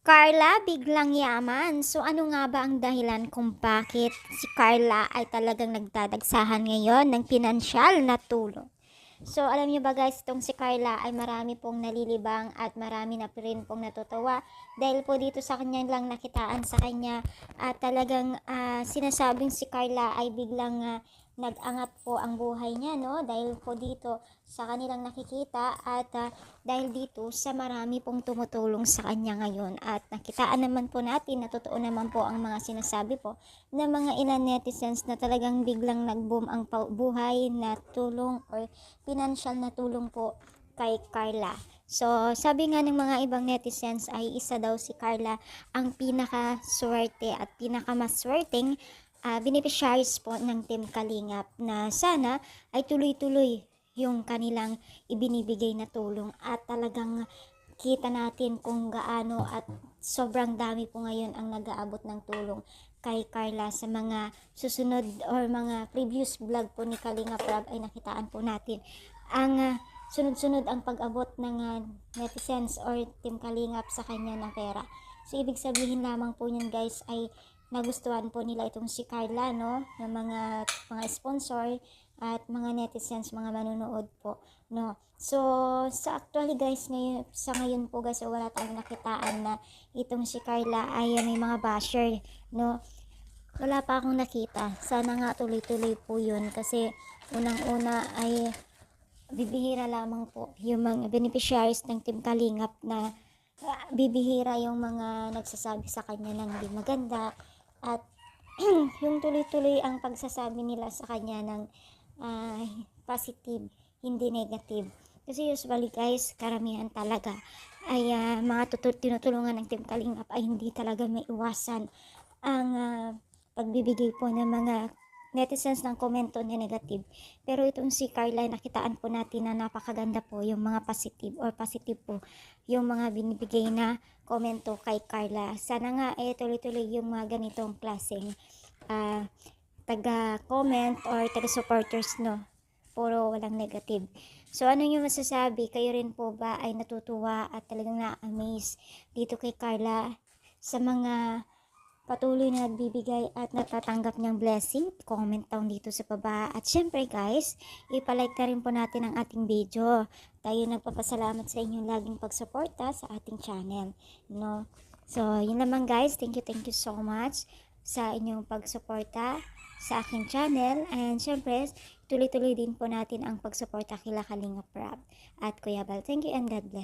Carla biglang yaman. So ano nga ba ang dahilan kung bakit si Carla ay talagang nagdadagsahan ngayon ng pinansyal na tulong? So alam niyo ba guys, itong si Carla ay marami pong nalilibang at marami na rin pong natutuwa dahil po dito sa kanya lang nakitaan sa kanya at talagang sinasabing si Carla ay biglang nag-angat po ang buhay niya, no, dahil po dito sa kanilang nakikita at dahil dito sa marami pong tumutulong sa kanya ngayon at nakitaan naman po natin na totoo naman po ang mga sinasabi po ng mga ilan netizens na talagang biglang nag-boom ang buhay na tulong or financial na tulong po kay Carla. So, sabi nga ng mga ibang netizens ay isa daw si Carla ang pinaka-swerte at pinakamaswerteng beneficiaries po ng Team Kalingap na sana ay tuloy-tuloy yung kanilang ibinibigay na tulong at talagang kita natin kung gaano at sobrang dami po ngayon ang nag-aabot ng tulong kay Carla sa mga susunod or mga previous vlog po ni Kalinga Prab ay nakitaan po natin ang sunod-sunod ang pag-abot ng netizens or Team Kalingap sa kanya ng pera. So ibig sabihin lamang po niyan guys ay nagustuhan po nila itong si Carla, no, ng mga sponsor at mga netizens, mga manonood po, no. So sa actually guys ngayon po guys, wala tayong nakitaan na itong si Carla ay may mga basher, no. Wala pa akong nakita. Sana nga tuloy-tuloy po yun kasi unang-una ay bibihira lamang po yung mga beneficiaries ng Team Kalingap na bibihira yung mga nagsasabi sa kanya ng hindi maganda at yung tuloy-tuloy ang pagsasabi nila sa kanya ng positive, hindi negative. Kasi usually guys, karamihan talaga ay mga tinutulungan ng Team Kalingap ay hindi talaga may iwasan ang pagbibigay po ng mga netizens ng komento na negative. Pero itong si Carla, nakitaan po natin na napakaganda po yung mga positive po yung mga binibigay na komento kay Carla. Sana nga tuloy-tuloy yung mga ganitong klaseng taga-comment or taga-supporters, no. Puro walang negative. So ano yung masasabi? Kayo rin po ba ay natutuwa at talagang na-amaze dito kay Carla sa mga patuloy na nagbibigay at natatanggap niyang blessing? Comment down dito sa baba. At syempre guys, ipalike na rin po natin ang ating video. Tayo nagpapasalamat sa inyong laging pagsuporta sa ating channel, no? So, yun naman guys. Thank you so much sa inyong pagsuporta sa aking channel. And syempre, tuloy-tuloy din po natin ang pagsuporta kila Kalinga Prab at Kuya Bal. Thank you and God bless.